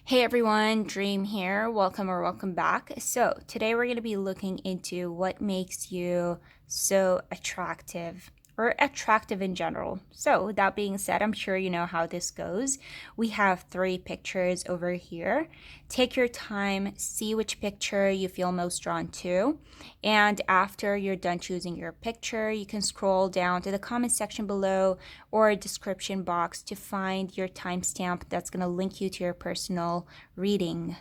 Hey everyone, Dream here. Welcome back. So, today we're going to be looking into what makes you so attractive or attractive in general. So, with that being said, I'm sure you know how this goes. We have three pictures over here. Take your time, see which picture you feel most drawn to. And after you're done choosing your picture, you can scroll down to the comment section below or description box to find your timestamp that's going to link you to your personal reading.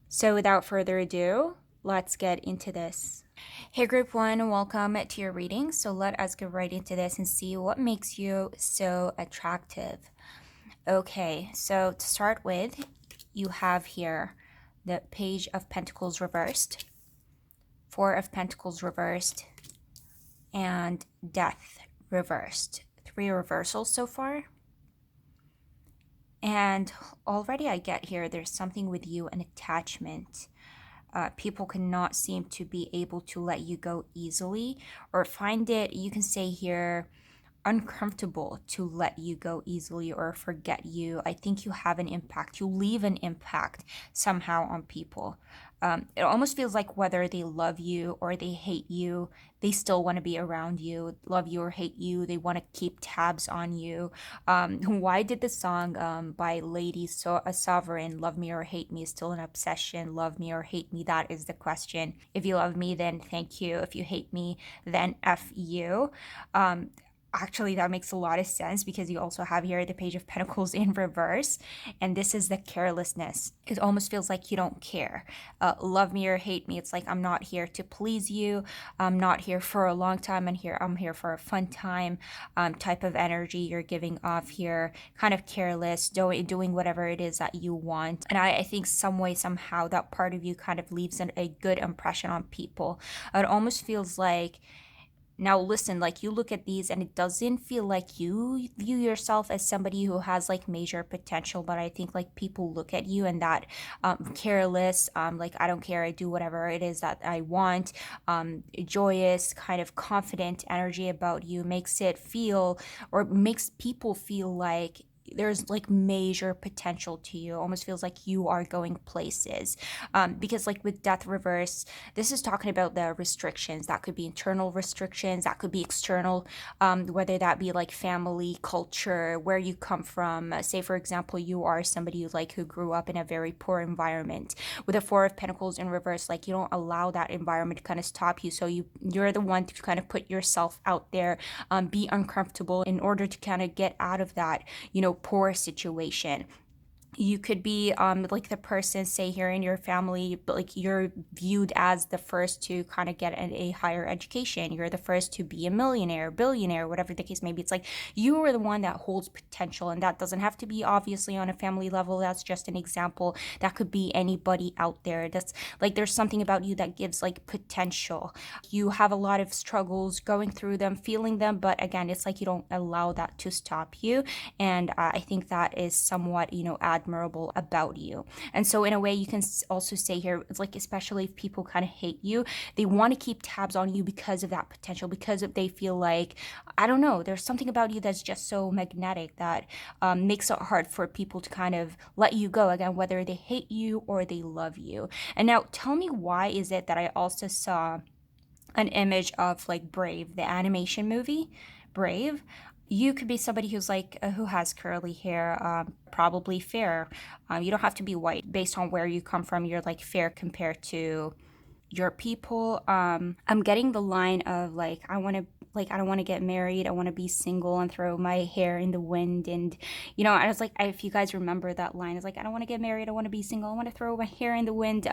So without further ado, let's get into this. Hey group 1, welcome to your reading. So let us get right into this and see what makes you so attractive. Okay, so to start with, you have here the Page of Pentacles reversed, Four of Pentacles reversed, and Death reversed. Three reversals so far. And already I get here, there's something with you, an attachment. People cannot seem to be able to let you go easily or find it, you can say here, uncomfortable to let you go easily or forget you. I think you have an impact. You leave an impact somehow on people. It almost feels like whether they love you or they hate you, they still want to be around you, love you or hate you. They want to keep tabs on you. Why did the song by Lady Sovereign, Love Me or Hate Me, still an obsession? Love me or hate me? That is the question. If you love me, then thank you. If you hate me, then F you. Actually, that makes a lot of sense because you also have here the Page of Pentacles in reverse, and this is the carelessness. It almost feels like you don't care. Love me or hate me, it's like I'm not here to please you. I'm not here for a long time. I'm here for a fun time. Type of energy you're giving off here, kind of careless, doing whatever it is that you want. And I think some way, somehow, that part of you kind of leaves a good impression on people. It almost feels like, now listen, like you look at these and it doesn't feel like you view yourself as somebody who has like major potential, but I think like people look at you and that careless, like I don't care, I do whatever it is that I want, joyous, kind of confident energy about you makes it feel, or makes people feel like there's like major potential to you. Almost feels like you are going places, because like with Death reverse, this is talking about the restrictions that could be internal restrictions, that could be external, whether that be like family, culture, where you come from. Say for example, you are somebody who grew up in a very poor environment. With a Four of Pentacles in reverse, like you don't allow that environment to kind of stop you, so you're the one to kind of put yourself out there, be uncomfortable in order to kind of get out of that poor situation. You could be like the person, say here in your family, but like you're viewed as the first to kind of get a higher education. You're the first to be a millionaire, billionaire, whatever the case may be. It's like you are the one that holds potential, and that doesn't have to be obviously on a family level. That's just an example. That could be anybody out there. That's like there's something about you that gives like potential. You have a lot of struggles, going through them, feeling them, but again, it's like you don't allow that to stop you. And I think that is somewhat admirable about you. And so in a way, you can also say here, it's like especially if people kind of hate you, they want to keep tabs on you because of that potential, because if they feel like, I don't know, there's something about you that's just so magnetic that makes it hard for people to kind of let you go, again, whether they hate you or they love you. And now tell me, why is it that I also saw an image of like Brave, the animation movie Brave? You could be somebody who's like who has curly hair, probably fair. You don't have to be white. Based on where you come from, you're like fair compared to your people. I'm getting the line of like, I don't want to get married, I want to be single and throw my hair in the wind. And I was like, if you guys remember that line, it's like, I don't want to get married, I want to be single, I want to throw my hair in the wind.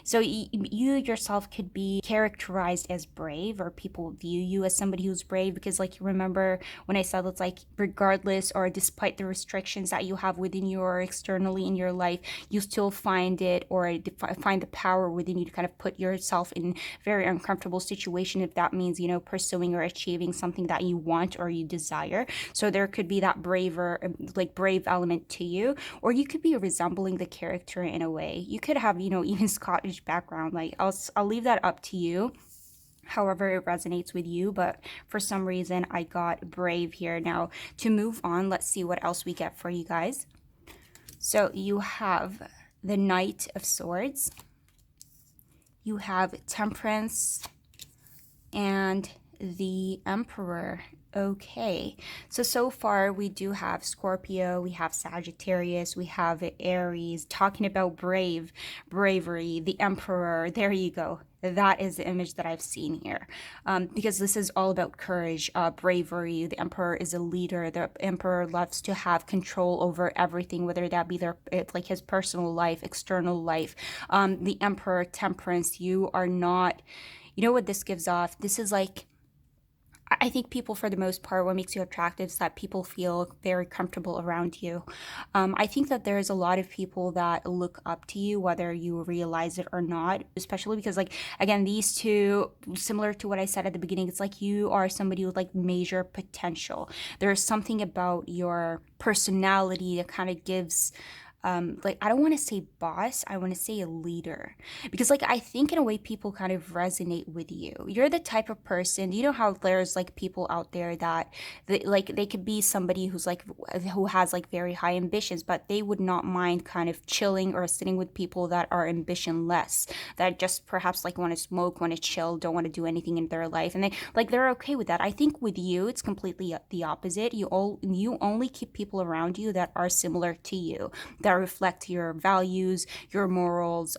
So you yourself could be characterized as brave, or people view you as somebody who's brave, because like you remember when I said it's like regardless or despite the restrictions that you have within you or externally in your life, you still find it, or find the power within you to kind of put yourself in very uncomfortable situation, if that means pursuing or achieving something that you want or you desire. So there could be that brave element to you, or you could be resembling the character in a way. You could have even Scottish background. Like I'll leave that up to you, however it resonates with you, but for some reason I got brave here. Now to move on, let's see what else we get for you guys. So you have the Knight of Swords, you have Temperance, and the Emperor. Okay, so far we do have Scorpio, we have Sagittarius, we have Aries, talking about bravery, the Emperor. There you go. That is the image that I've seen here, because this is all about courage, bravery. The Emperor is a leader. The Emperor loves to have control over everything, whether that be like his personal life, external life. The Emperor, Temperance. You are not. You know what this gives off? This is like, I think people, for the most part, what makes you attractive is that people feel very comfortable around you. I think that there's a lot of people that look up to you, whether you realize it or not, especially because, like, again, these two, similar to what I said at the beginning, it's like you are somebody with like major potential. There's something about your personality that kind of gives like, I don't want to say boss, I want to say a leader, because like I think in a way people kind of resonate with you. You're the type of person, you know how there's like people out there that like they could be somebody who's like who has like very high ambitions, but they would not mind kind of chilling or sitting with people that are ambitionless, that just perhaps like want to smoke, want to chill, don't want to do anything in their life, and they're okay with that. I think with you it's completely the opposite. You only keep people around you that are similar to you, that reflect your values, your morals.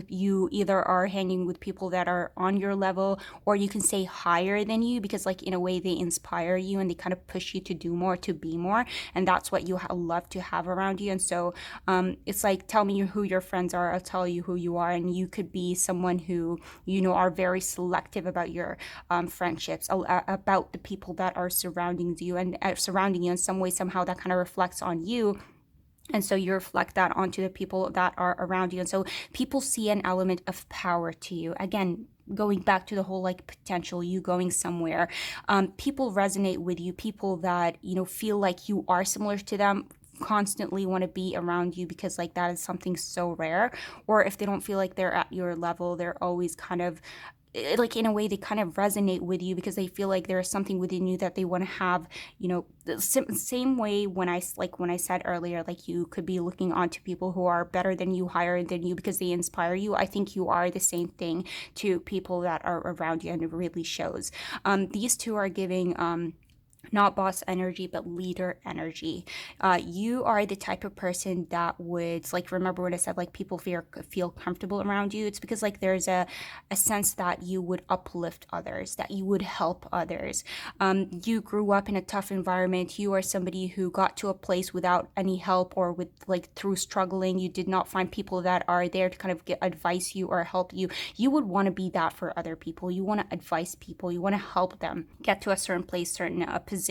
You either are hanging with people that are on your level, or you can say higher than you, because like in a way they inspire you and they kind of push you to do more, to be more, and that's what you love to have around you. And so it's like, tell me who your friends are, I'll tell you who you are. And you could be someone who, you know, are very selective about your friendships, about the people that are surrounding you, and surrounding you in some way, somehow that kind of reflects on you, and so you reflect that onto the people that are around you. And so people see an element of power to you. Again, going back to the whole like potential, you going somewhere. People resonate with you. People that, you know, feel like you are similar to them constantly want to be around you, because like that is something so rare. Or if they don't feel like they're at your level, they're always kind of like, in a way, they kind of resonate with you because they feel like there's something within you that they want to have. You know, the same way when I said earlier, like you could be looking onto people who are better than you, higher than you, because they inspire you. I think you are the same thing to people that are around you, and it really shows. These two are giving not boss energy, but leader energy. You are the type of person that would, like, remember when I said like people feel comfortable around you? It's because like there's a sense that you would uplift others, that you would help others. You grew up in a tough environment. You are somebody who got to a place without any help, or with like through struggling. You did not find people that are there to kind of advise you or help you. You would want to be that for other people. You want to advise people. You want to help them get to a certain place, certain position.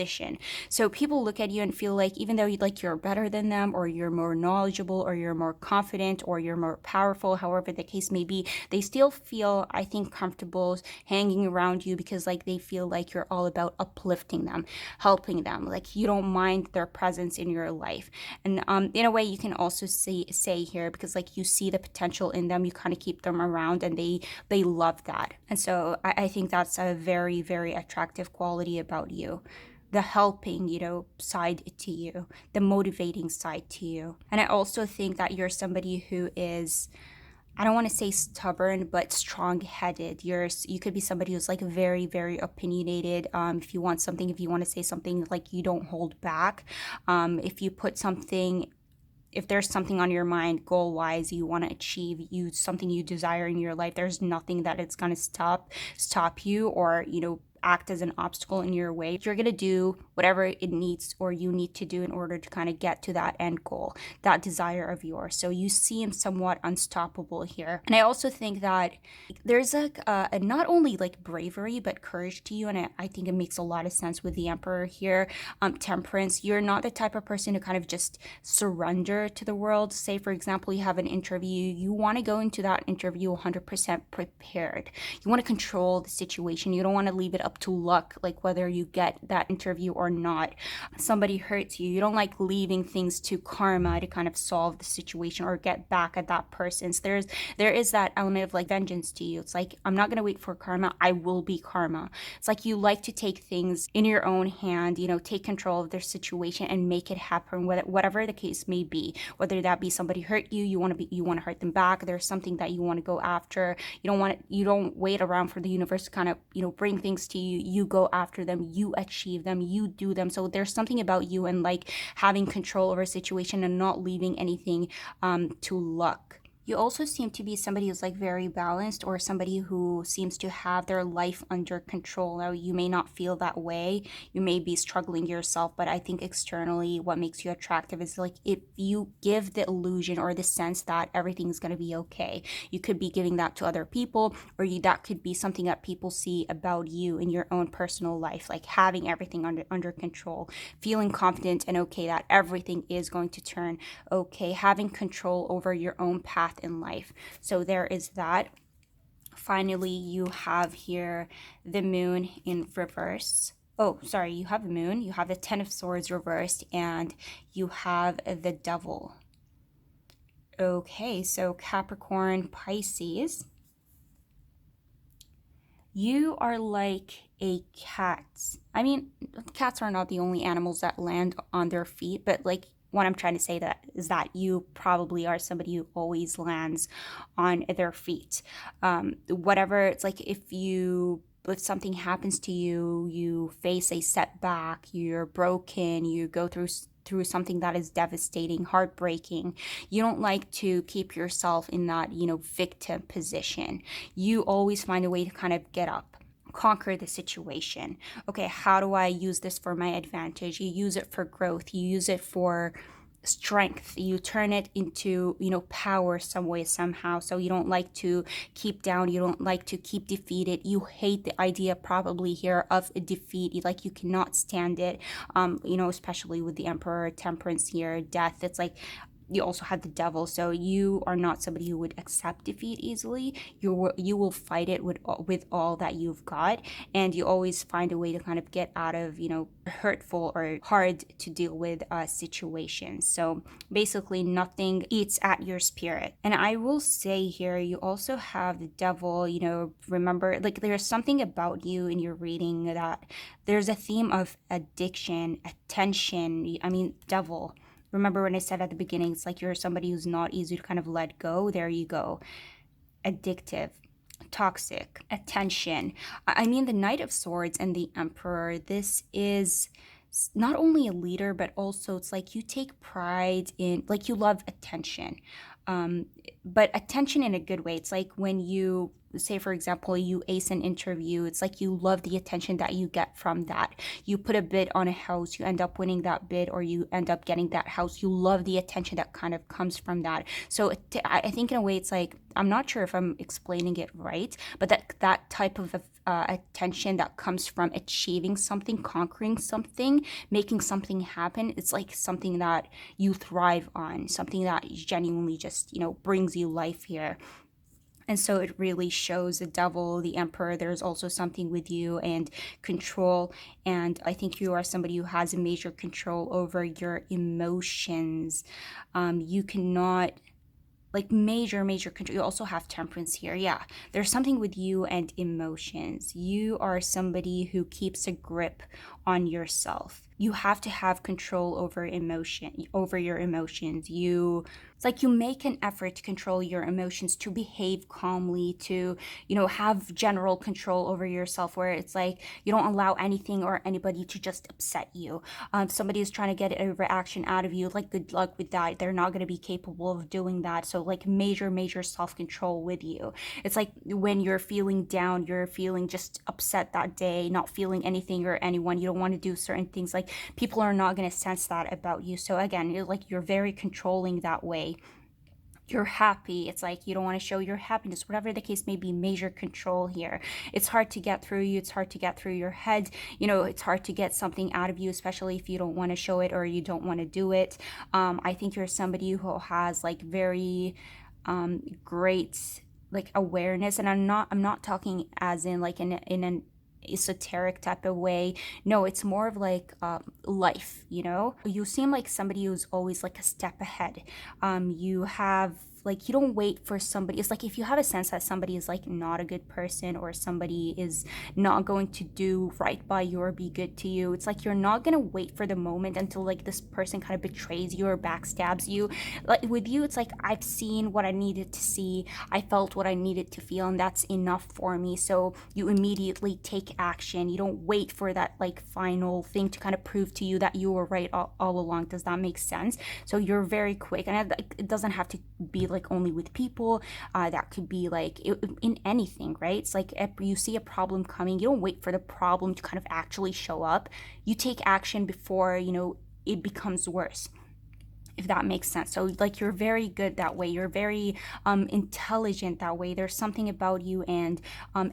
So people look at you and feel like, even though you're better than them, or you're more knowledgeable, or you're more confident, or you're more powerful, however the case may be, they still feel, I think, comfortable hanging around you, because like they feel like you're all about uplifting them, helping them. Like you don't mind their presence in your life. And in a way, you can also say here, because like you see the potential in them, you kind of keep them around, and they love that. And so I think that's a very, very attractive quality about you, the helping, you know, side to you, the motivating side to you. And I also think that you're somebody who is, I don't want to say stubborn, but strong-headed. You could be somebody who's like very, very opinionated. If you want something, if you want to say something, like you don't hold back. If you put something, if there's something on your mind goal wise you want to achieve, something you desire in your life, there's nothing that it's going to stop you, or, you know, act as an obstacle in your way. You're going to do whatever it needs, or you need to do, in order to kind of get to that end goal, that desire of yours. So you seem somewhat unstoppable here. And I also think that there's like a not only like bravery, but courage to you. And I think it makes a lot of sense with the Emperor here. Temperance, you're not the type of person to kind of just surrender to the world. Say, for example, you have an interview, you want to go into that interview 100% prepared. You want to control the situation. You don't want to leave it up up to luck, like whether you get that interview or not. Somebody hurts you, you don't like leaving things to karma to kind of solve the situation or get back at that person. So there is that element of like vengeance to you. It's like, I'm not going to wait for karma, I will be karma. It's like you like to take things in your own hand, take control of their situation and make it happen, whatever the case may be. Whether that be somebody hurt you, you want to hurt them back, there's something that you want to go after. You don't wait around for the universe to kind of, bring things to you. You go after them, you achieve them, you do them. So there's something about you and like having control over a situation and not leaving anything to luck. You also seem to be somebody who's like very balanced, or somebody who seems to have their life under control. Now, you may not feel that way. You may be struggling yourself, but I think externally what makes you attractive is like if you give the illusion or the sense that everything's going to be okay. You could be giving that to other people, or that could be something that people see about you in your own personal life, like having everything under control, feeling confident and okay that everything is going to turn okay, having control over your own path in life. So there is that. Finally, you have here the moon in reverse. Oh, sorry, you have the moon, you have the 10 of swords reversed, and you have the devil. Okay, so Capricorn, Pisces, you are like a cat. I mean, cats are not the only animals that land on their feet, but like what I'm trying to say that is that you probably are somebody who always lands on their feet. Whatever, it's like if something happens to you, you face a setback, you're broken, you go through something that is devastating, heartbreaking, you don't like to keep yourself in that, victim position. You always find a way to kind of get up, conquer the situation. Okay, how do I use this for my advantage? You use it for growth, you use it for strength, you turn it into power some way somehow. So you don't like to keep down, you don't like to keep defeated, you hate the idea probably here of a defeat, you cannot stand it. Especially with the Emperor, Temperance here, death, it's like you also have the devil, so you are not somebody who would accept defeat easily. You will fight it with all that you've got, and you always find a way to kind of get out of hurtful or hard to deal with situations. So basically nothing eats at your spirit. And I will say here, you also have the devil. Remember, like, there's something about you in your reading that there's a theme of addiction, attention. I mean, devil, remember when I said at the beginning, it's like you're somebody who's not easy to kind of let go. There you go. Addictive, toxic, attention. I mean, the Knight of Swords and the Emperor, this is not only a leader, but also it's like you take pride in, like, you love attention. But attention in a good way. It's like when you say, for example, you ace an interview, it's like you love the attention that you get from that. You put a bid on a house, you end up winning that bid, or you end up getting that house. You love the attention that kind of comes from that. So I think in a way it's like, I'm not sure if I'm explaining it right, but that type of attention that comes from achieving something, conquering something, making something happen, it's like something that you thrive on, something that genuinely just brings you life here. And so it really shows the devil, the Emperor, there's also something with you and control. And I think you are somebody who has a major control over your emotions. You cannot, like, major control. You also have Temperance here. Yeah, there's something with you and emotions. You are somebody who keeps a grip on yourself. You have to have control over your emotions. It's like you make an effort to control your emotions, to behave calmly, to have general control over yourself, where it's like you don't allow anything or anybody to just upset you. Somebody is trying to get a reaction out of you, like, good luck with that. They're not going to be capable of doing that. So like major self-control with you. It's like when you're feeling down, you're feeling just upset that day, not feeling anything or anyone, you don't want to do certain things, like people are not going to sense that about you. So again, you're very controlling that way. You're happy, it's like you don't want to show your happiness, whatever the case may be. Major control here. It's hard to get through you, it's hard to get through your head, it's hard to get something out of you, especially if you don't want to show it or you don't want to do it. I think you're somebody who has like very great like awareness, and I'm not talking as in like in esoteric type of way. No, it's more of like life, you know? You seem like somebody who's always like a step ahead. You have like, you don't wait for somebody. It's like if you have a sense that somebody is like not a good person, or somebody is not going to do right by you or be good to you, it's like you're not gonna wait for the moment until like this person kind of betrays you or backstabs you. Like with you, it's like I've seen what I needed to see, I felt what I needed to feel, and that's enough for me. So you immediately take action. You don't wait for that like final thing to kind of prove to you that you were right all along. Does that make sense? So you're very quick, and it doesn't have to be like only with people. That could be like in anything, right? It's like if you see a problem coming, you don't wait for the problem to kind of actually show up. You take action before, you know, it becomes worse, if that makes sense. So like you're very good that way. You're very intelligent that way. There's something about you, and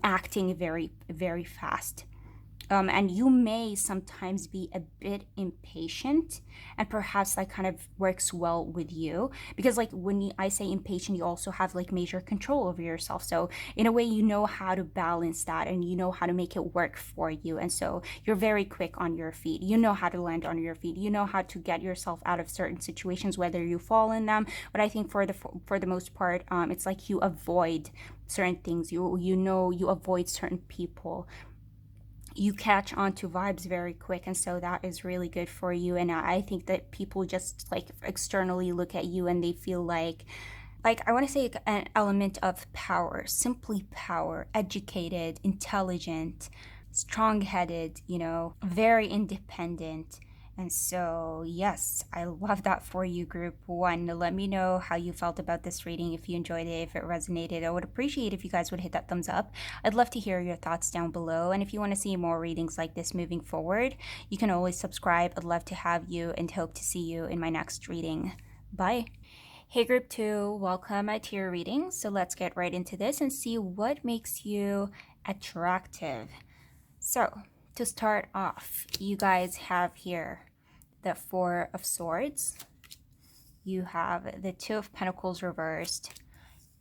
acting very, very fast. And you may sometimes be a bit impatient, and perhaps that kind of works well with you, because like when I say impatient, you also have like major control over yourself. So in a way, you know how to balance that, and you know how to make it work for you. And so you're very quick on your feet. You know how to land on your feet. You know how to get yourself out of certain situations, whether you fall in them. But I think for the most part, it's like you avoid certain things. You know, you avoid certain people. You catch on to vibes very quick, and so that is really good for you. And I think that people just like externally look at you and they feel like I want to say an element of power, simply power, educated, intelligent, strong-headed, you know, very independent. And so, yes, I love that for you, group one. Let me know how you felt about this reading, if you enjoyed it, if it resonated. I would appreciate if you guys would hit that thumbs up. I'd love to hear your thoughts down below. And if you want to see more readings like this moving forward, you can always subscribe. I'd love to have you, and hope to see you in my next reading. Bye. Hey, group two, welcome to your reading. So let's get right into this and see what makes you attractive. So, to start off, you guys have here the Four of Swords, you have the Two of Pentacles reversed,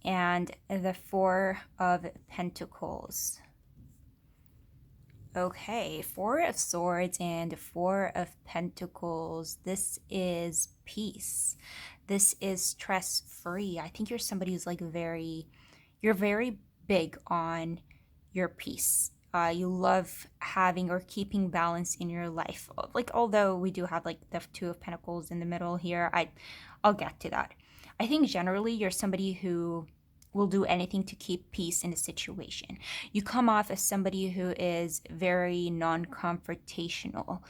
and the Four of Pentacles. Okay, Four of Swords and Four of Pentacles. This is peace. This is stress-free. I think you're somebody who's like you're very big on your peace. You love having or keeping balance in your life. Like, although we do have like the Two of Pentacles in the middle here, I'll get to that. I think generally you're somebody who will do anything to keep peace in a situation. You come off as somebody who is very non-confrontational.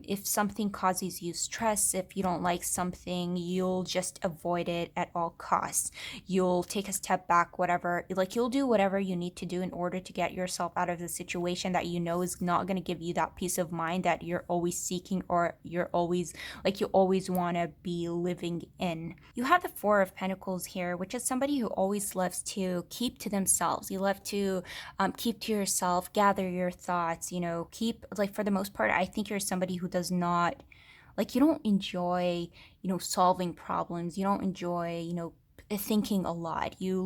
If something causes you stress, if you don't like something, you'll just avoid it at all costs. You'll take a step back, whatever, like you'll do whatever you need to do in order to get yourself out of the situation that you know is not going to give you that peace of mind that you're always seeking, or you're always like you always want to be living in. You have the Four of Pentacles here, which is somebody who always loves to keep to themselves. You love to keep to yourself, gather your thoughts, you know, keep, like, for the most part, I think you're somebody who does not, like, you don't enjoy, you know, solving problems. You don't enjoy, you know, thinking a lot. You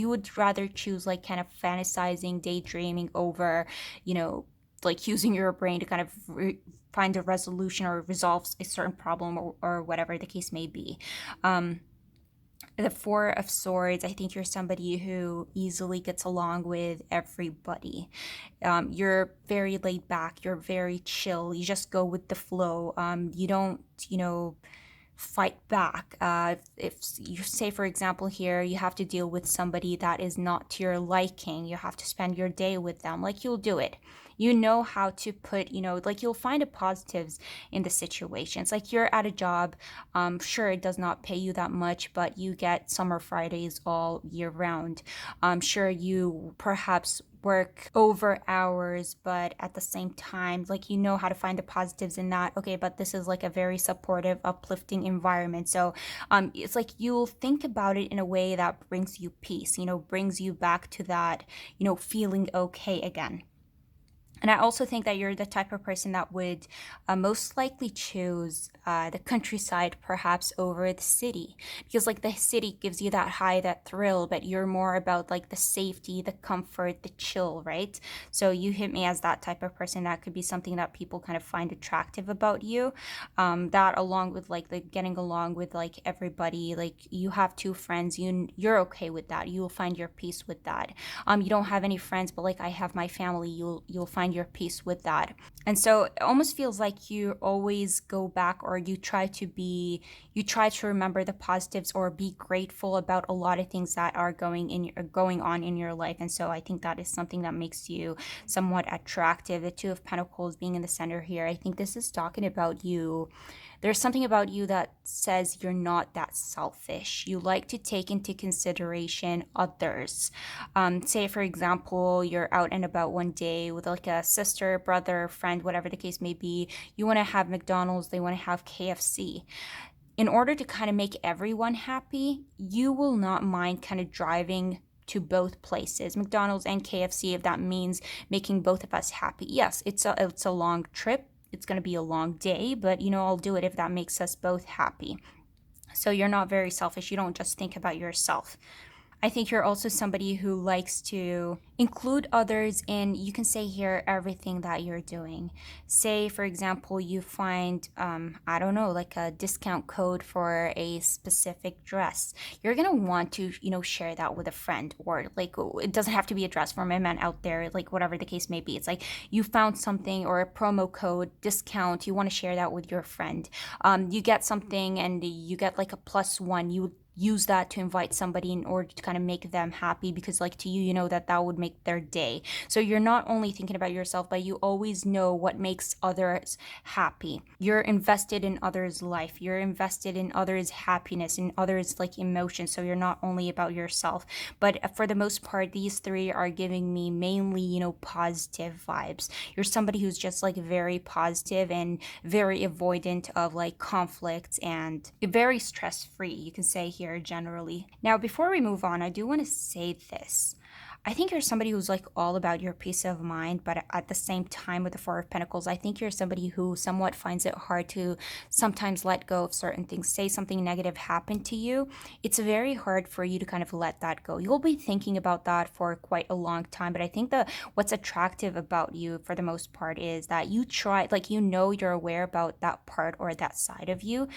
would rather choose like kind of fantasizing, daydreaming over, you know, like using your brain to kind of find a resolution or resolve a certain problem, or whatever the case may be. The Four of Swords, I think you're somebody who easily gets along with everybody. You're very laid back. You're very chill. You just go with the flow. You don't, you know, fight back. If you say, for example, here, you have to deal with somebody that is not to your liking, you have to spend your day with them, like, you'll do it. You know how to put, you know, like, you'll find the positives in the situations. Like, you're at a job, sure, it does not pay you that much, but you get summer Fridays all year round. Sure, you perhaps work over hours, but at the same time, like, you know how to find the positives in that. Okay, but this is like a very supportive, uplifting environment. So it's like you'll think about it in a way that brings you peace, you know, brings you back to that, you know, feeling okay again. And I also think that you're the type of person that would most likely choose the countryside perhaps over the city. Because, like, the city gives you that high, that thrill, but you're more about, like, the safety, the comfort, the chill, right? So you hit me as that type of person. That could be something that people kind of find attractive about you. That, along with, like, the getting along with, like, everybody, like, you have two friends, you're okay with that. You will find your peace with that. You don't have any friends, but like I have my family, you'll find your peace with that. And so it almost feels like you always go back, or you try to remember the positives or be grateful about a lot of things that are going on in your life. And so I think that is something that makes you somewhat attractive. The Two of Pentacles being in the center here, I think this is talking about you. There's something about you that says you're not that selfish. You like to take into consideration others. Say, for example, you're out and about one day with like a sister, brother, friend, whatever the case may be. You want to have McDonald's, they want to have KFC. In order to kind of make everyone happy, you will not mind kind of driving to both places, McDonald's and KFC, if that means making both of us happy. Yes, it's a long trip. It's going to be a long day, but I'll do it if that makes us both happy. So you're not very selfish. You don't just think about yourself. I think you're also somebody who likes to include others in, you can say here, everything that you're doing. Say, for example, you find, I don't know, like a discount code for a specific dress. You're going to want to, share that with a friend, or like, it doesn't have to be a dress for my man out there, like whatever the case may be. It's like you found something or a promo code discount. You want to share that with your friend. You get something and you get like a +1. You use that to invite somebody in order to kind of make them happy, because like to you, that would make their day. So you're not only thinking about yourself, but you always know what makes others happy. You're invested in others' life, you're invested in others' happiness, in others' like emotions. So you're not only about yourself. But for the most part, these three are giving me mainly positive vibes. You're somebody who's just like very positive and very avoidant of like conflicts, and very stress free, you can say here generally. Now, before we move on, I do want to say this. I think you're somebody who's like all about your peace of mind, but at the same time, with the Four of Pentacles, I think you're somebody who somewhat finds it hard to sometimes let go of certain things. Say something negative happened to you, it's very hard for you to kind of let that go. You'll be thinking about that for quite a long time, but I think that what's attractive about you for the most part is that you try, like, you're aware about that part or that side of you,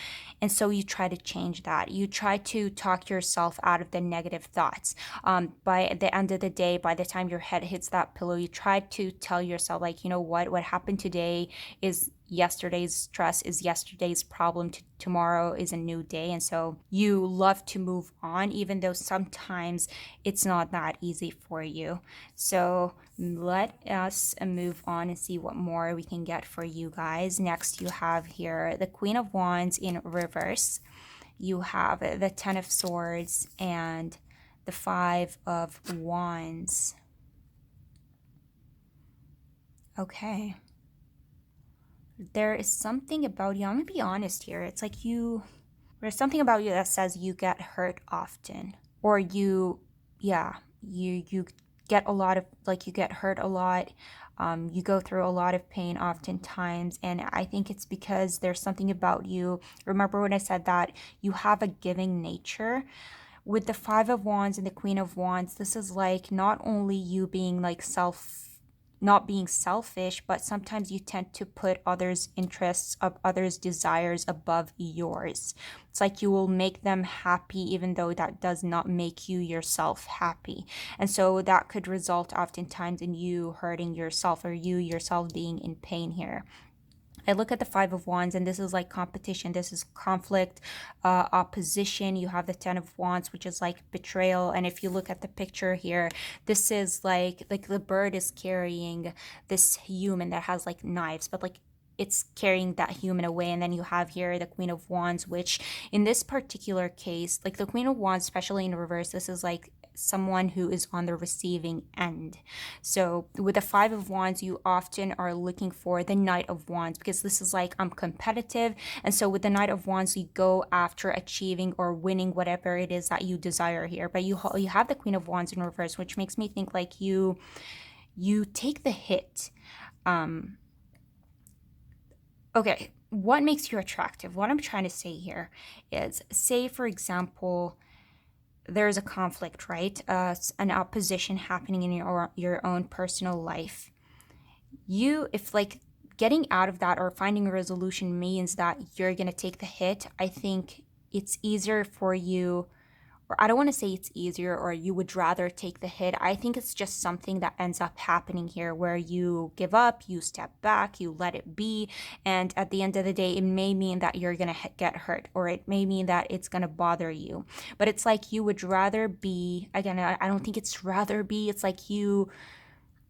and so you try to change that. You try to talk yourself out of the negative thoughts. By the end of the day, by the time your head hits that pillow, you try to tell yourself, like, what happened today is yesterday's stress, is yesterday's problem. Tomorrow is a new day. And so you love to move on, even though sometimes it's not that easy for you. So let us move on and see what more we can get for you guys. Next, you have here the Queen of Wands in reverse. You have the Ten of Swords and the Five of Wands. Okay. There is something about you. I'm going to be honest here. It's like there's something about you that says you get hurt often. Or you get a lot of, like, you get hurt a lot. You go through a lot of pain oftentimes. And I think it's because there's something about you. Remember when I said that you have a giving nature? With the Five of Wands and the Queen of Wands, this is like not only you being like not being selfish, but sometimes you tend to put others' interests, of others' desires above yours. It's like you will make them happy even though that does not make you yourself happy. And so that could result oftentimes in you hurting yourself, or you yourself being in pain here. I look at the Five of Wands, and this is like competition. This is conflict, opposition. You have the Ten of Wands, which is like betrayal. And if you look at the picture here, this is like the bird is carrying this human that has like knives, but like it's carrying that human away. And then you have here the Queen of Wands, which in this particular case, like the Queen of Wands, especially in reverse, this is like someone who is on the receiving end. So with the Five of Wands, you often are looking for the Knight of Wands, because this is like, I'm competitive. And so with the Knight of Wands, you go after achieving or winning whatever it is that you desire here. But you have the Queen of Wands in reverse, which makes me think like you take the hit. Okay, what makes you attractive? What I'm trying to say here is, say, for example, there's a conflict, right? An opposition happening in your own personal life. If like getting out of that or finding a resolution means that you're gonna take the hit, I think it's easier for you, or I don't want to say it's easier or you would rather take the hit. I think it's just something that ends up happening here where you give up, you step back, you let it be. And at the end of the day, it may mean that you're going to get hurt, or it may mean that it's going to bother you. But it's like you would rather be, again, I don't think it's rather be, it's like you,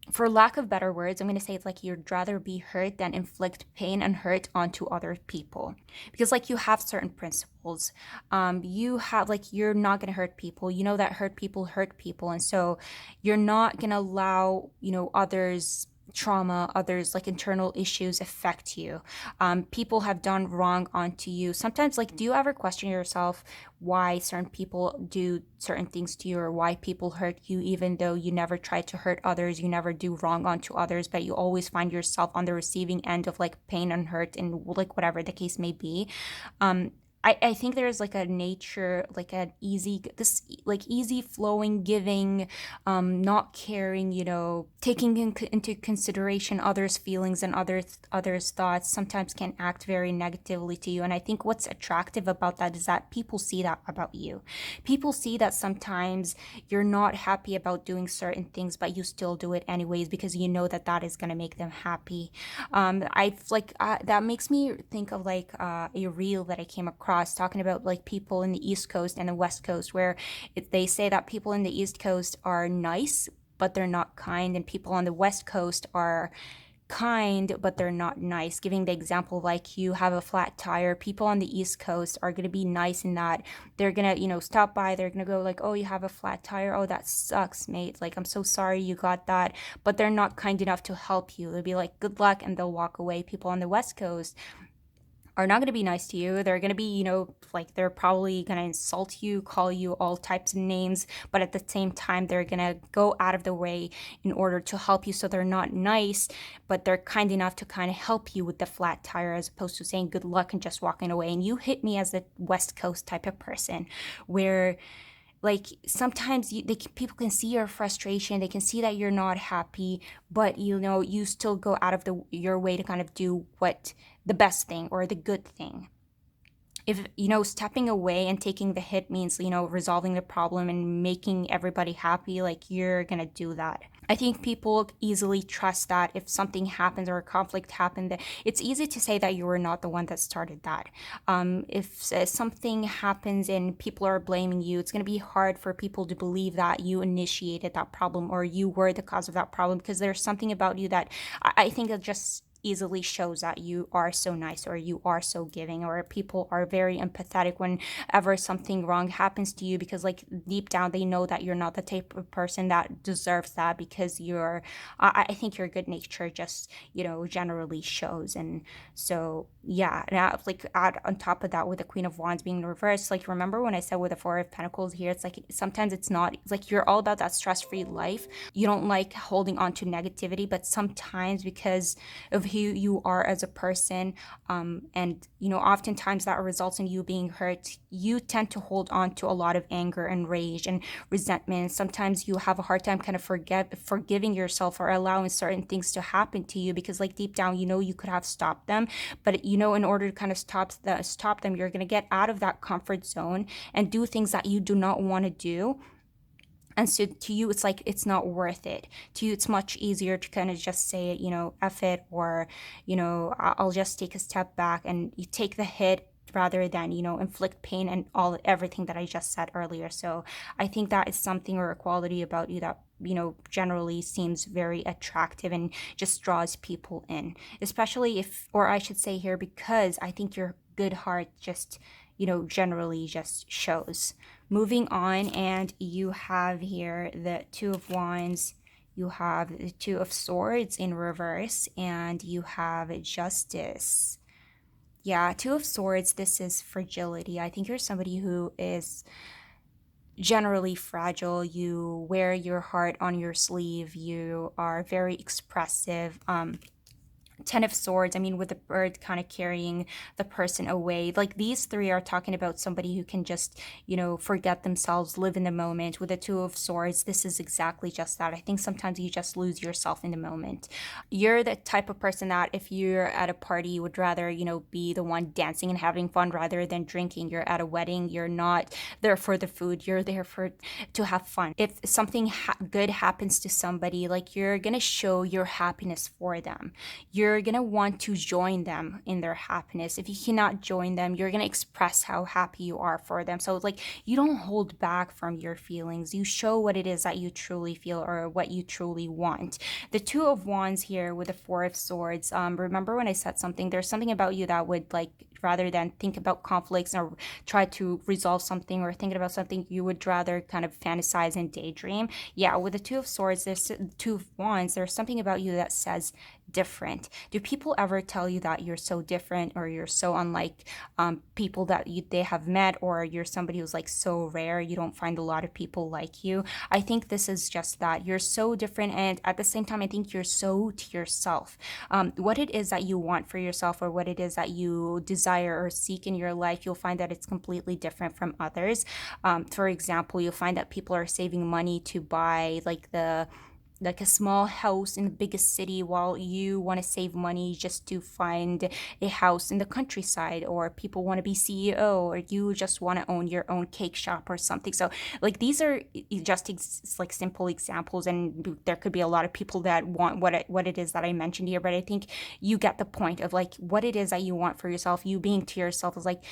for lack of better words, I'm going to say it's like you'd rather be hurt than inflict pain and hurt onto other people. Because, like, you have certain principles. You have, like, you're not going to hurt people. You know that hurt people hurt people. And so you're not going to allow, others' trauma, others like internal issues affect you. People have done wrong onto you. Sometimes, like, do you ever question yourself why certain people do certain things to you, or why people hurt you, even though you never try to hurt others, you never do wrong onto others, but you always find yourself on the receiving end of like pain and hurt and like whatever the case may be. I think there's like a nature, like an easy, this like easy flowing giving, not caring, taking into consideration others' feelings and others' thoughts sometimes can act very negatively to you. And I think what's attractive about that is that people see that about you. People see that sometimes you're not happy about doing certain things, but you still do it anyways because you know that that is going to make them happy. That makes me think of like a reel that I came across talking about like people in the East Coast and the West Coast, where they say that people in the East Coast are nice, but they're not kind, and people on the West Coast are kind but they're not nice, giving the example like you have a flat tire. People on the East Coast are going to be nice in that they're going to stop by, they're going to go like, oh, you have a flat tire, oh, that sucks, mate, like I'm so sorry you got that. But they're not kind enough to help you. They'll be like good luck and they'll walk away. People on the West Coast are not going to be nice to you. They're going to be, like they're probably going to insult you, call you all types of names, but at the same time, they're going to go out of the way in order to help you. So they're not nice, but they're kind enough to kind of help you with the flat tire as opposed to saying good luck and just walking away. And you hit me as a West Coast type of person where like sometimes people can see your frustration, they can see that you're not happy, but you still go out of your way to kind of do what the best thing or the good thing. If stepping away and taking the hit means resolving the problem and making everybody happy, like you're gonna do that. I think people easily trust that if something happens or a conflict happened, that it's easy to say that you were not the one that started that. If something happens and people are blaming you, it's going to be hard for people to believe that you initiated that problem or you were the cause of that problem, because there's something about you that I think it just easily shows that you are so nice or you are so giving, or people are very empathetic whenever something wrong happens to you, because like deep down they know that you're not the type of person that deserves that, because I think your good nature just generally shows. And so yeah, and like add on top of that with the Queen of Wands being reversed, like remember when I said with the Four of Pentacles here, it's like sometimes it's not, it's like you're all about that stress-free life, you don't like holding on to negativity, but sometimes because of who you are as a person, and oftentimes that results in you being hurt, you tend to hold on to a lot of anger and rage and resentment. Sometimes you have a hard time kind of forgiving yourself or allowing certain things to happen to you, because like deep down you could have stopped them, but in order to kind of stop them, you're going to get out of that comfort zone and do things that you do not want to do. And so to you, it's like, it's not worth it. To you, it's much easier to kind of just say, F it, or, I'll just take a step back, and you take the hit rather than, inflict pain and everything that I just said earlier. So I think that is something, or a quality about you that, generally seems very attractive and just draws people in, especially if, or I should say here, because I think your good heart just, generally just shows. Moving on, and you have here the Two of Wands, you have the Two of Swords in reverse, and you have Justice. Yeah, Two of Swords, this is fragility. I think you're somebody who is generally fragile. You wear your heart on your sleeve. You are very expressive. Ten of Swords, I mean, with the bird kind of carrying the person away. Like these three are talking about somebody who can just, forget themselves, live in the moment. With the Two of Swords, this is exactly just that. I think sometimes you just lose yourself in the moment. You're the type of person that if you're at a party, you would rather, be the one dancing and having fun rather than drinking. You're at a wedding, you're not there for the food, you're there for to have fun. If something good happens to somebody, like you're gonna show your happiness for them. You're gonna want to join them in their happiness. If you cannot join them, you're gonna express how happy you are for them. So like you don't hold back from your feelings. You show what it is that you truly feel or what you truly want. The Two of Wands here with the Four of Swords. Remember when I said something? There's something about you that would like rather than think about conflicts or try to resolve something or thinking about something, you would rather kind of fantasize and daydream. Yeah, with the Two of Swords, there's Two of Wands. There's something about you that says different. Do people ever tell you that you're so different or you're so unlike people that they have met, or you're somebody who's like so rare, you don't find a lot of people like you? I think this is just that. You're so different, and at the same time, I think you're so to yourself. What it is that you want for yourself or what it is that you desire or seek in your life, you'll find that it's completely different from others. For example, you'll find that people are saving money to buy like a small house in the biggest city while you want to save money just to find a house in the countryside, or people want to be CEO, or you just want to own your own cake shop or something. So like these are just like simple examples, and there could be a lot of people that want what it is that I mentioned here, but I think you get the point of like what it is that you want for yourself. You being to yourself is like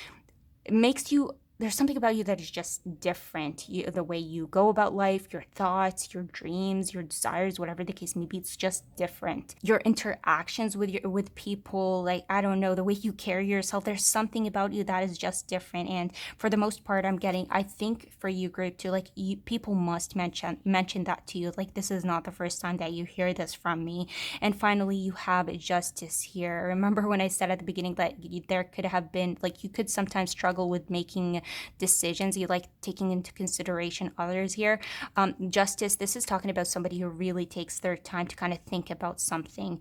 it makes you, there's something about you that is just different. The way you go about life, your thoughts, your dreams, your desires, whatever the case may be, it's just different. Your interactions with people, like I don't know, the way you carry yourself, there's something about you that is just different. And for the most part, I think for you, group too, like people must mention that to you. Like this is not the first time that you hear this from me. And finally, you have justice here. Remember when I said at the beginning that there could have been like you could sometimes struggle with making decisions, you like taking into consideration others here. Justice, this is talking about somebody who really takes their time to kind of think about something.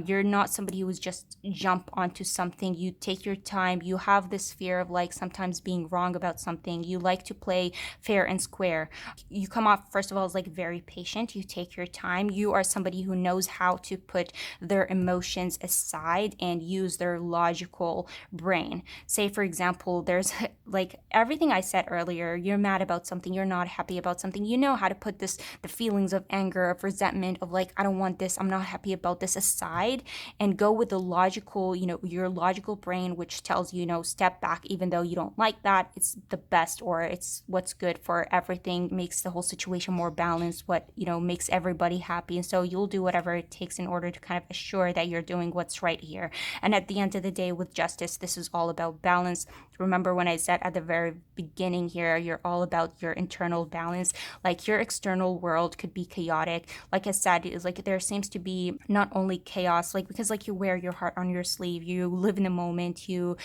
You're not somebody who is just jump onto something. You take your time. You have this fear of like sometimes being wrong about something. You like to play fair and square. You come off first of all as like very patient. You take your time. You are somebody who knows how to put their emotions aside and use their logical brain. Say for example, there's like everything I said earlier, you're mad about something, you're not happy about something, you know how to put the feelings of anger, of resentment, of like, I don't want this, I'm not happy about this aside, and go with the logical, your logical brain, which tells you, step back, even though you don't like that, it's the best, or it's what's good for everything, makes the whole situation more balanced, what, makes everybody happy. And so you'll do whatever it takes in order to kind of assure that you're doing what's right here. And at the end of the day, with justice, this is all about balance. Remember when I said at the very beginning here, you're all about your internal balance. Like your external world could be chaotic. Like I said, it's like there seems to be not only chaos, like because like you wear your heart on your sleeve, you live in the moment, you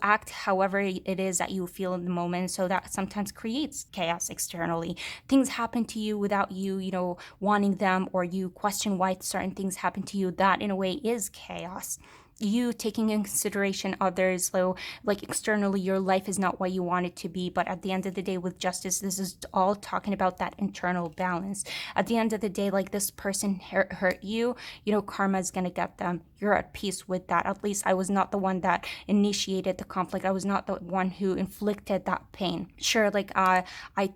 act however it is that you feel in the moment. So that sometimes creates chaos externally. Things happen to you without you, wanting them, or you question why certain things happen to you. That in a way is chaos. You taking in consideration others, so like externally your life is not what you want it to be, but at the end of the day with justice, this is all talking about that internal balance. At the end of the day, like this person hurt you, karma is going to get them. You're at peace with that. At least I was not the one that initiated the conflict. I was not the one who inflicted that pain. Sure, like I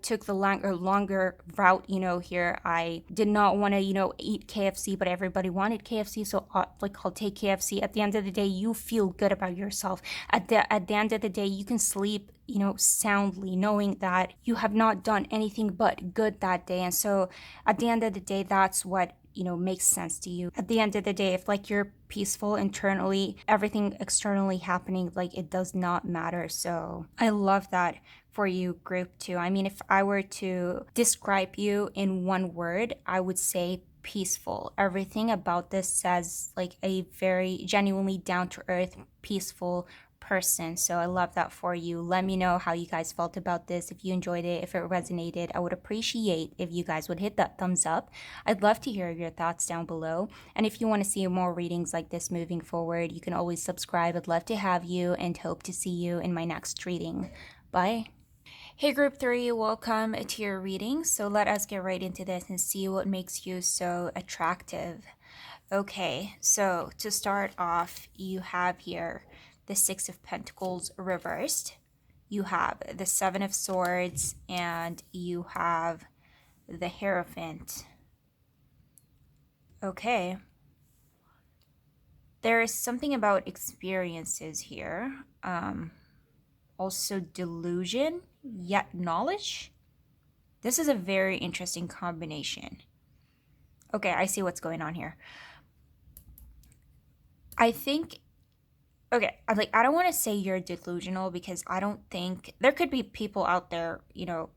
took the longer route, here. I did not want to, eat KFC, but everybody wanted KFC, so I'll take KFC. At the end of the day, you feel good about yourself. At the end of the day, you can sleep, soundly, knowing that you have not done anything but good that day. And so at the end of the day, that's what makes sense to you. At the end of the day, if like you're peaceful internally, everything externally happening, like it does not matter. So I love that for you, group two. I mean, if I were to describe you in one word, I would say peaceful. Everything about this says like a very genuinely down to earth, peaceful person. So I love that for you. Let me know how you guys felt about this. If you enjoyed it, if it resonated, I would appreciate if you guys would hit that thumbs up. I'd love to hear your thoughts down below. And if you want to see more readings like this moving forward, you can always subscribe. I'd love to have you and hope to see you in my next reading. Bye. Hey group 3, welcome to your reading. So let us get right into this and see what makes you so attractive. Okay, so to start off, you have here the Six of Pentacles reversed. You have the Seven of Swords and you have the Hierophant. Okay. There is something about experiences here. Also delusion, yet knowledge. This is a very interesting combination. Okay, I see what's going on here. I think, okay, I don't want to say you're delusional because I don't think, there could be people out there,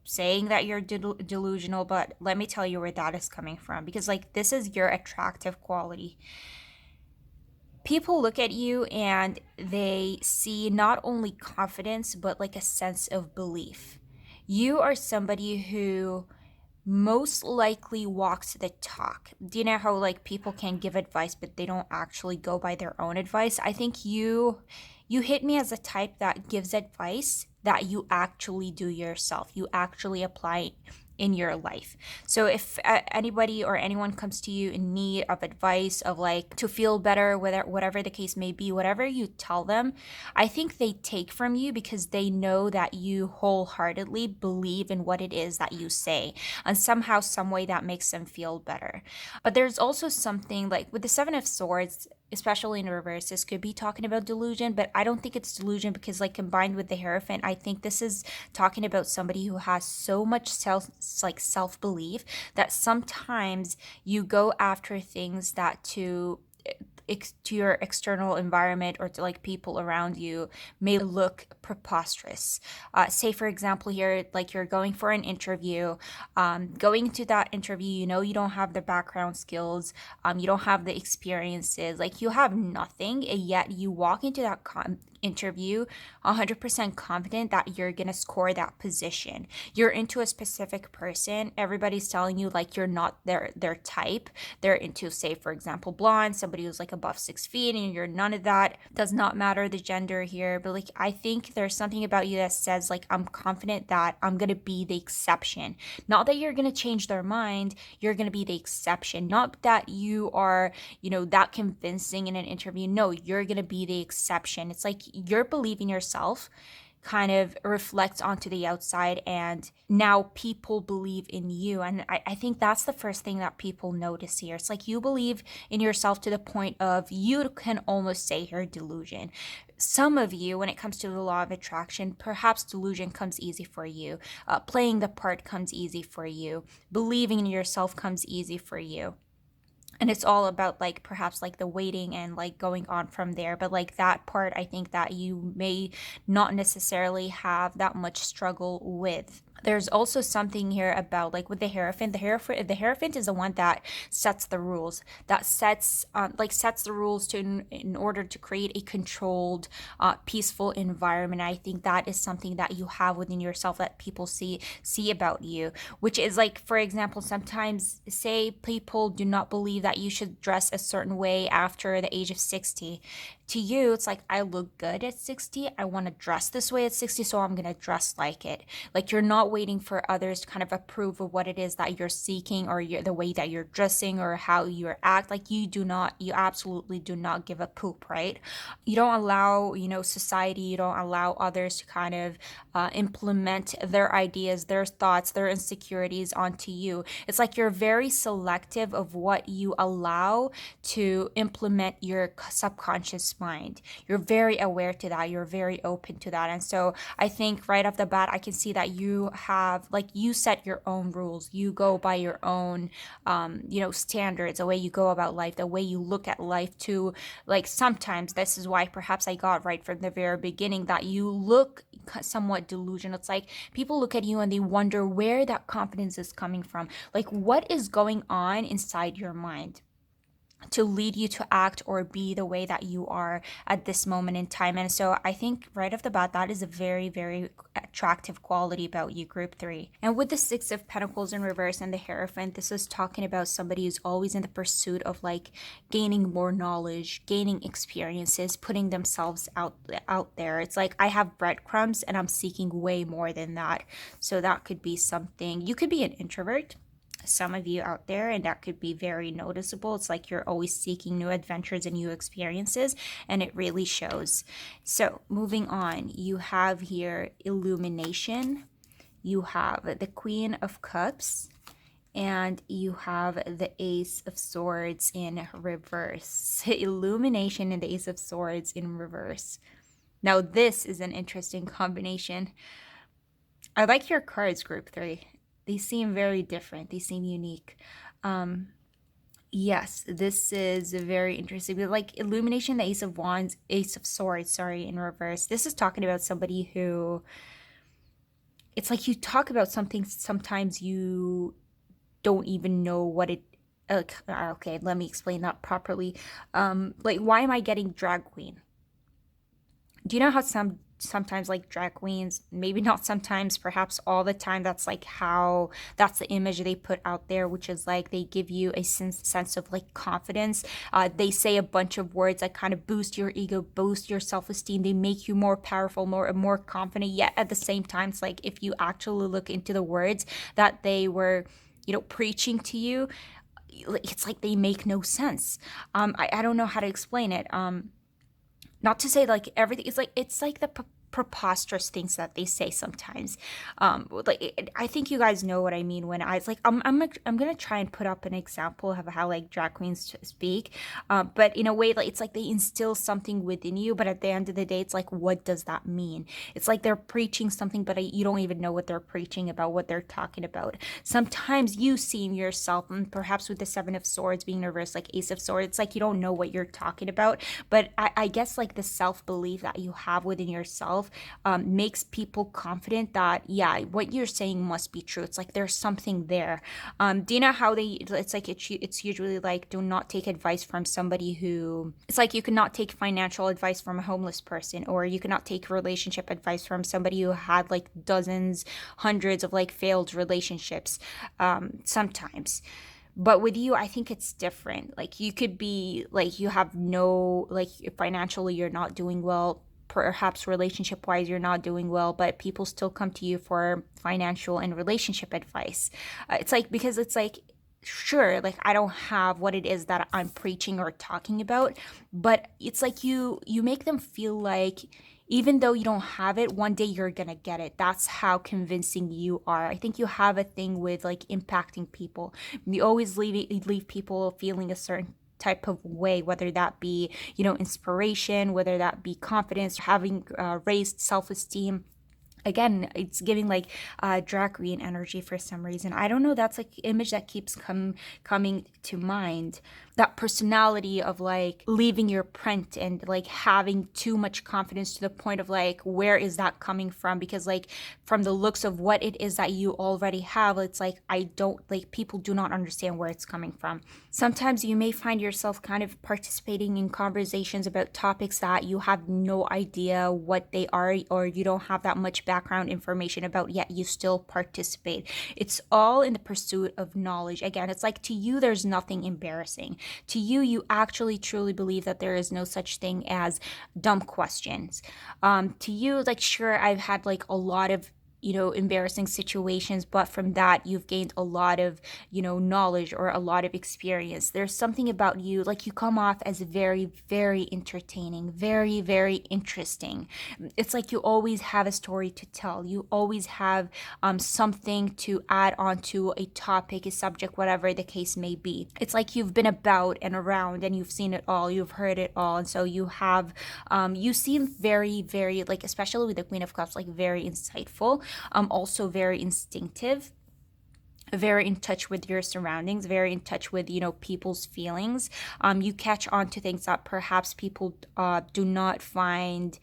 saying that you're delusional, but let me tell you where that is coming from, because this is your attractive quality. People look at you and they see not only confidence, but a sense of belief. You are somebody who most likely walks the talk. Do you know how people can give advice but they don't actually go by their own advice? I think you hit me as a type that gives advice that you actually do yourself. You actually apply in your life. So if anybody or anyone comes to you in need of advice of to feel better, whatever the case may be, whatever you tell them, I think they take from you because they know that you wholeheartedly believe in what it is that you say, and somehow, some way that makes them feel better. But there's also something with the Seven of Swords, especially in reverse, this could be talking about delusion, but I don't think it's delusion because combined with the Hierophant, I think this is talking about somebody who has so much self-belief that sometimes you go after things that to your external environment or to people around you may look preposterous. Say for example here, you're going for an interview, going into that interview, you don't have the background skills, you don't have the experiences, you have nothing, yet you walk into that interview 100% confident that you're gonna score that position. You're into a specific person, everybody's telling you you're not their type. They're into, say for example, blonde, somebody who's above 6 feet, and you're none of that. Does not matter the gender here, but I think there's something about you that says I'm confident that I'm gonna be the exception. Not that you're gonna change their mind, you're gonna be the exception. Not that you are that convincing in an interview. No, you're gonna be the exception. It's your belief in yourself kind of reflects onto the outside, and now people believe in you. And I think that's the first thing that people notice here. It's you believe in yourself to the point of you can almost say you're delusion. Some of you, when it comes to the law of attraction, perhaps delusion comes easy for you. Playing the part comes easy for you. Believing in yourself comes easy for you. And it's all about perhaps the waiting and going on from there, but that part I think that you may not necessarily have that much struggle with. There's also something here about with the Hierophant. The Hierophant is the one that sets the rules. That sets sets the rules in order to create a controlled, peaceful environment. I think that is something that you have within yourself that people see about you, which is for example, sometimes say people do not believe that you should dress a certain way after the age of 60. To you, it's I look good at 60. I want to dress this way at 60, so I'm going to dress like it. You're not waiting for others to kind of approve of what it is that you're seeking, or the way that you're dressing, or how you act. You absolutely do not give a poop, right? You don't allow, society, you don't allow others to kind of implement their ideas, their thoughts, their insecurities onto you. It's you're very selective of what you allow to implement your subconscious mind. You're very aware to that. You're very open to that. And so I think right off the bat, I can see that you have, you set your own rules. You go by your own, standards, the way you go about life, the way you look at life too. Sometimes this is why perhaps I got right from the very beginning that you look somewhat delusional. It's people look at you and they wonder where that confidence is coming from. What is going on inside your mind? to lead you to act or be the way that you are at this moment in time. And so I think right off the bat, that is a very, very attractive quality about you, group three. And with the Six of Pentacles in reverse and the Hierophant, this is talking about somebody who's always in the pursuit of like gaining more knowledge, gaining experiences, putting themselves out there. It's like I have breadcrumbs and I'm seeking way more than that. So that could be something. You could be an introvert, some of you out there, and that could be very noticeable. It's like you're always seeking new adventures and new experiences, and it really shows. So moving on, you have here illumination, you have the Queen of Cups, and you have the Ace of Swords in reverse. Illumination and the Ace of Swords in reverse. Now this is an interesting combination. I like your cards, group three. They seem very different. They seem unique. Yes, this is very interesting. But like illumination, the Ace of Wands, Ace of Swords, sorry, in reverse. This is talking about somebody who, it's like you talk about something, sometimes you don't even know what it, okay, let me explain that properly. Like, why am I getting drag queen? Do you know how sometimes like drag queens, maybe not sometimes, perhaps all the time, that's like how that's the image they put out there, which is like they give you a sense of like confidence. They say a bunch of words that kind of boost your ego, boost your self-esteem. They make you more powerful, more confident. Yet at the same time, it's like if you actually look into the words that they were, you know, preaching to you, it's like they make no sense. I don't know how to explain it. Not to say like everything, it's like the preposterous things that they say sometimes. I think you guys know what I mean when I, it's like I'm gonna try and put up an example of how like drag queens speak, but in a way, like it's like they instill something within you, but at the end of the day, it's like, what does that mean? It's like they're preaching something, but you don't even know what they're preaching about, what they're talking about. Sometimes you see in yourself, and perhaps with the Seven of Swords being reversed, like Ace of Swords, it's like you don't know what you're talking about. But I guess like the self-belief that you have within yourself makes people confident that, yeah, what you're saying must be true. It's like there's something there. Do you know how it's like it's usually like, do not take advice from somebody who, it's like you cannot take financial advice from a homeless person, or you cannot take relationship advice from somebody who had like dozens, hundreds of like failed relationships, sometimes. But with you, I think it's different. Like you could be like, you have no, like financially you're not doing well, perhaps relationship wise you're not doing well, but people still come to you for financial and relationship advice. It's like, because it's like, sure, like I don't have what it is that I'm preaching or talking about, but it's like you make them feel like even though you don't have it, one day you're gonna get it. That's how convincing you are. I think you have a thing with like impacting people. You always leave people feeling a certain type of way, whether that be, you know, inspiration, whether that be confidence, having raised self-esteem. Again, it's giving like drag queen energy for some reason. I don't know, that's like image that keeps coming to mind. That personality of like leaving your print and like having too much confidence to the point of like, where is that coming from? Because like from the looks of what it is that you already have, it's like I don't, like people do not understand where it's coming from. Sometimes you may find yourself kind of participating in conversations about topics that you have no idea what they are, or you don't have that much background information about, yet you still participate. It's all in the pursuit of knowledge. Again, it's like to you there's nothing embarrassing. To you, you actually truly believe that there is no such thing as dumb questions. To you, like, sure, I've had like a lot of, you know, embarrassing situations, but from that you've gained a lot of, you know, knowledge or a lot of experience. There's something about you, like you come off as very, very entertaining, very, very interesting. It's like you always have a story to tell. You always have something to add on to a topic, a subject, whatever the case may be. It's like you've been about and around and you've seen it all, you've heard it all, and so you have you seem very, very, like, especially with the Queen of Cups, like very insightful, also very instinctive, very in touch with your surroundings, very in touch with, you know, people's feelings. You catch on to things that perhaps people do not find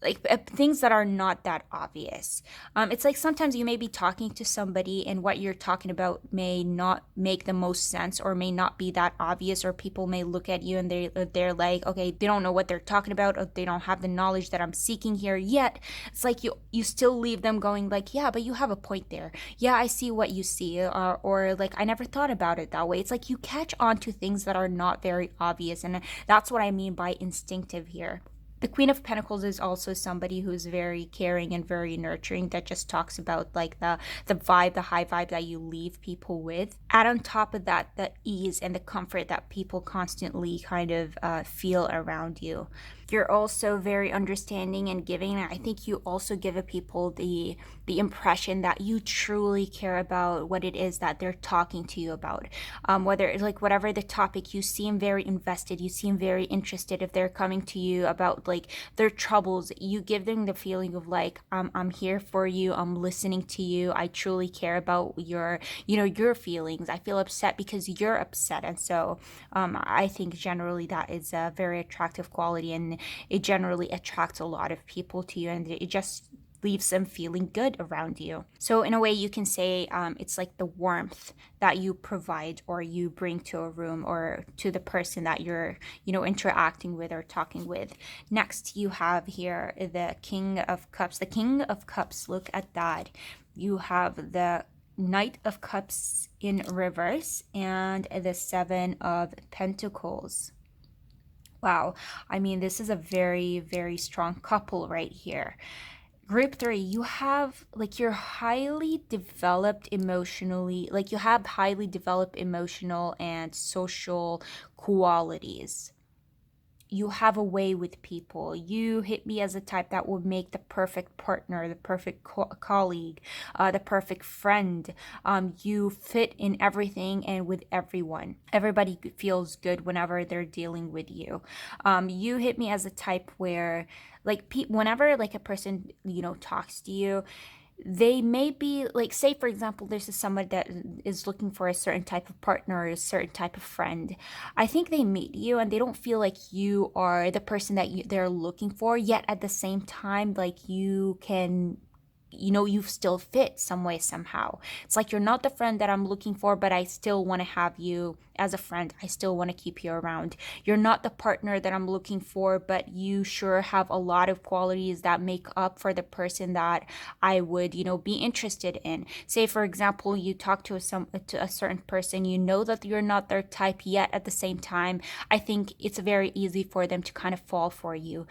like things that are not that obvious. It's like sometimes you may be talking to somebody and what you're talking about may not make the most sense or may not be that obvious, or people may look at you and they're like, okay, they don't know what they're talking about, or they don't have the knowledge that I'm seeking here yet. It's like you still leave them going like, yeah, but you have a point there. Yeah, I see what you see, or like I never thought about it that way. It's like you catch on to things that are not very obvious, and that's what I mean by instinctive here. The Queen of Pentacles is also somebody who's very caring and very nurturing, that just talks about like the vibe, the high vibe that you leave people with. Add on top of that the ease and the comfort that people constantly kind of feel around you. You're also very understanding and giving. I think you also give a people the impression that you truly care about what it is that they're talking to you about. Whether it's like whatever the topic, you seem very invested, you seem very interested. If they're coming to you about like their troubles, you give them the feeling of like, I'm here for you, I'm listening to you, I truly care about your, your feelings. I feel upset because you're upset. And so I think generally that is a very attractive quality, and it generally attracts a lot of people to you, and it just leaves them feeling good around you. So in a way, you can say it's like the warmth that you provide or you bring to a room or to the person that you're, interacting with or talking with. Next, you have here the King of Cups. The King of Cups, look at that. You have the Knight of Cups in reverse and the Seven of Pentacles. Wow. I mean, this is a very, very strong couple right here. Group three, you have like you're highly developed emotionally, like you have highly developed emotional and social qualities. You have a way with people. You hit me as a type that would make the perfect partner, the perfect colleague, the perfect friend. You fit in everything and with everyone. Everybody feels good whenever they're dealing with you. You hit me as a type where, like, whenever like a person talks to you, they may be like, say for example, there's someone that is looking for a certain type of partner or a certain type of friend. I think they meet you and they don't feel like you are the person that they're looking for, yet at the same time like you can, you still fit some way somehow. It's like you're not the friend that I'm looking for, but I still want to have you as a friend. I still want to keep you around. You're not the partner that I'm looking for, but you sure have a lot of qualities that make up for the person that I would, be interested in. Say for example, you talk to a certain person, you know that you're not their type, yet at the same time, I think it's very easy for them to kind of fall for you,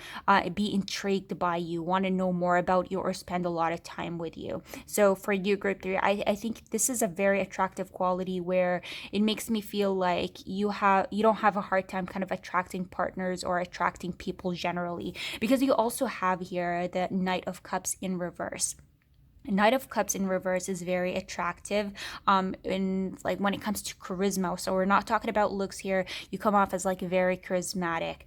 be intrigued by you, want to know more about you, or spend a lot of time with you. So for you, group three, I think this is a very attractive quality where it makes me feel like you don't have a hard time kind of attracting partners or attracting people generally, because you also have here the Knight of Cups in reverse. Knight of Cups in reverse is very attractive in like when it comes to charisma. So we're not talking about looks here. You come off as like very charismatic.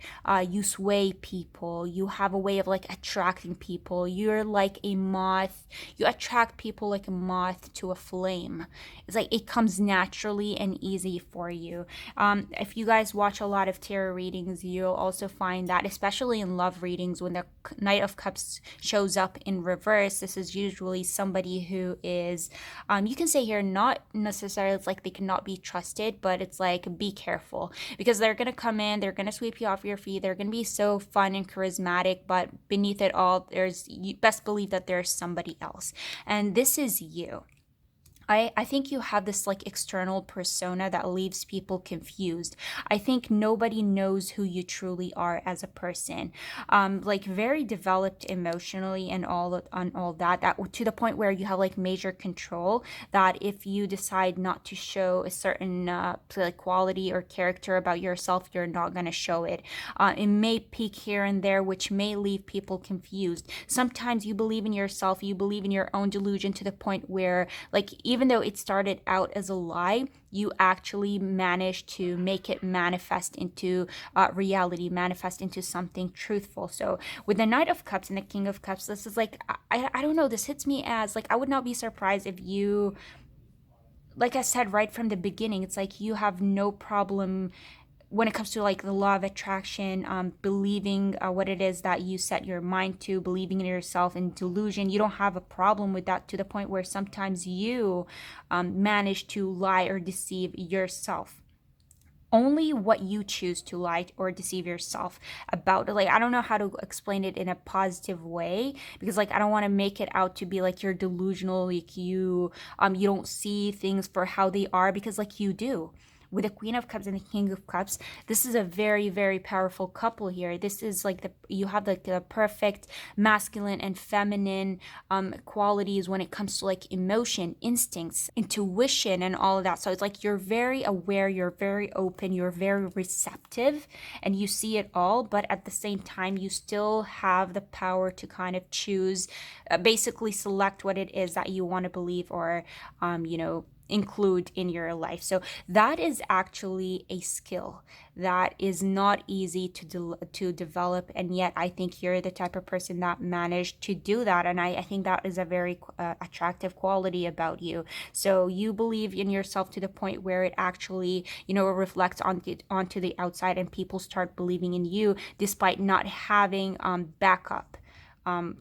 You sway people. You have a way of like attracting people. You're like a moth. You attract people like a moth to a flame. It's like it comes naturally and easy for you. If you guys watch a lot of tarot readings, you'll also find that, especially in love readings, when the Knight of Cups shows up in reverse, this is usually somebody who is, you can say here, not necessarily, it's like they cannot be trusted, but it's like be careful, because they're going to come in, they're going to sweep you off your feet, they're going to be so fun and charismatic, but beneath it all, you best believe that there's somebody else, and this is you. I think you have this like external persona that leaves people confused. I think nobody knows who you truly are as a person. Like very developed emotionally and all that to the point where you have like major control, that if you decide not to show a certain like quality or character about yourself, you're not going to show it. It may peak here and there, which may leave people confused. Sometimes you believe in yourself, you believe in your own delusion to the point where, like, even though it started out as a lie, you actually managed to make it manifest into reality, manifest into something truthful. So with the Knight of Cups and the King of Cups, this is like, I don't know, this hits me as like, I would not be surprised if you, like I said right from the beginning, it's like you have no problem when it comes to like the law of attraction, believing what it is that you set your mind to, believing in yourself, and delusion, you don't have a problem with that, to the point where sometimes you manage to lie or deceive yourself. Only what you choose to lie or deceive yourself about. Like, I don't know how to explain it in a positive way, because like I don't want to make it out to be like you're delusional, like you don't see things for how they are, because like you do. With the Queen of Cups and the King of Cups, this is a very, very powerful couple here. This is like you have like the perfect masculine and feminine qualities when it comes to like emotion, instincts, intuition, and all of that. So it's like you're very aware, you're very open, you're very receptive, and you see it all. But at the same time, you still have the power to kind of choose, basically select what it is that you want to believe, or include in your life. So that is actually a skill that is not easy to develop, and yet I think you're the type of person that managed to do that, and I think that is a very attractive quality about you. So you believe in yourself to the point where it actually reflects onto the outside, and people start believing in you despite not having backup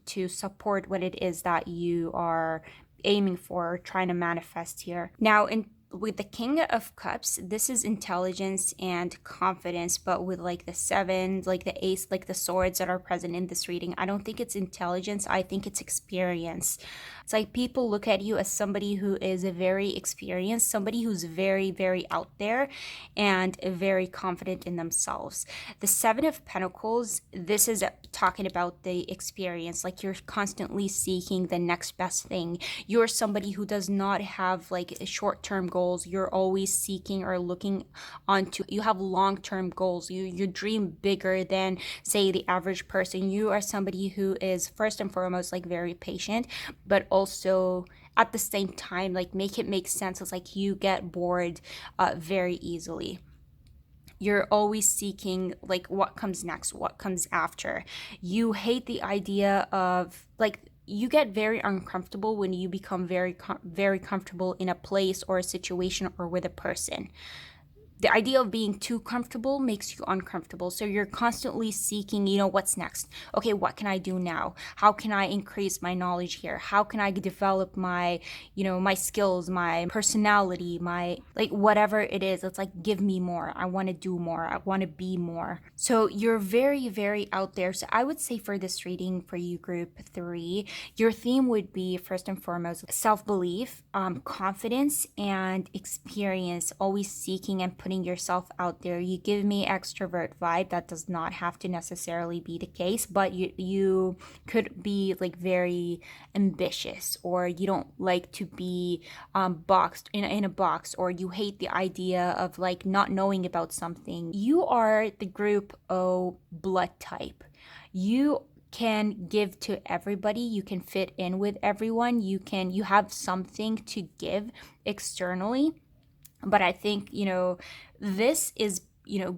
to support what it is that you are aiming for, trying to manifest here. Now, with the King of Cups, this is intelligence and confidence, but with like the seven, like the ace, like the swords that are present in this reading, I don't think it's intelligence, I think it's experience. It's like people look at you as somebody who is very experienced, somebody who's very, very out there and very confident in themselves. The Seven of Pentacles, this is talking about the experience, like you're constantly seeking the next best thing. You're somebody who does not have like short-term goals. You're always seeking or looking onto, you have long-term goals. You dream bigger than, say, the average person. You are somebody who is first and foremost like very patient, but also at the same time like make it make sense. It's like you get bored very easily. You're always seeking like what comes next, what comes after. You hate the idea of like, you get very uncomfortable when you become very comfortable in a place or a situation or with a person. The idea of being too comfortable makes you uncomfortable. So you're constantly seeking, what's next? Okay, what can I do now? How can I increase my knowledge here? How can I develop my, my skills, my personality, my, like, whatever it is. It's like, give me more. I want to do more. I want to be more. So you're very, very out there. So I would say for this reading for you, group 3, your theme would be first and foremost self-belief, confidence, and experience, always seeking and putting yourself out there. You give me extrovert vibe. That does not have to necessarily be the case, but you could be like very ambitious, or you don't like to be boxed in a box, or you hate the idea of like not knowing about something. You are the group O blood type. You can give to everybody, you can fit in with everyone, you have something to give externally. But I think, this is,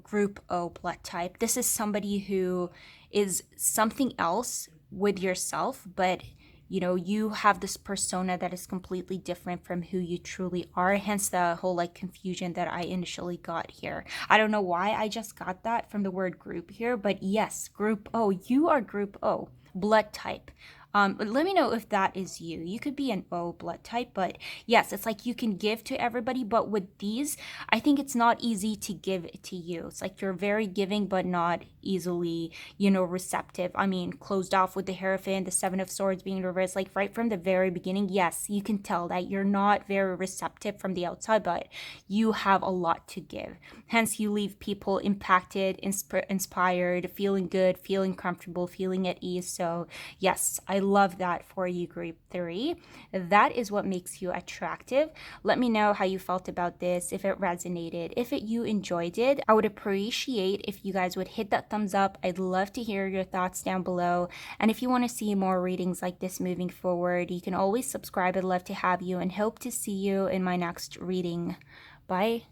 group O blood type. This is somebody who is something else with yourself, but you have this persona that is completely different from who you truly are. Hence the whole like confusion that I initially got here. I don't know why I just got that from the word group here, but yes, group O, you are group O blood type. But let me know if that is you. You could be an O blood type, but yes, it's like you can give to everybody. But with these, I think it's not easy to give it to you. It's like you're very giving, but not easily, receptive. I mean, closed off with the Hierophant, the Seven of Swords being reversed, like right from the very beginning. Yes, you can tell that you're not very receptive from the outside, but you have a lot to give. Hence, you leave people impacted, inspired, feeling good, feeling comfortable, feeling at ease. So yes, I love that for you, group 3. That is what makes you attractive. Let me know how you felt about this, if it resonated, if you enjoyed it. I would appreciate if you guys would hit that thumbs up. I'd love to hear your thoughts down below. And if you want to see more readings like this moving forward, you can always subscribe. I'd love to have you, and hope to see you in my next reading. Bye.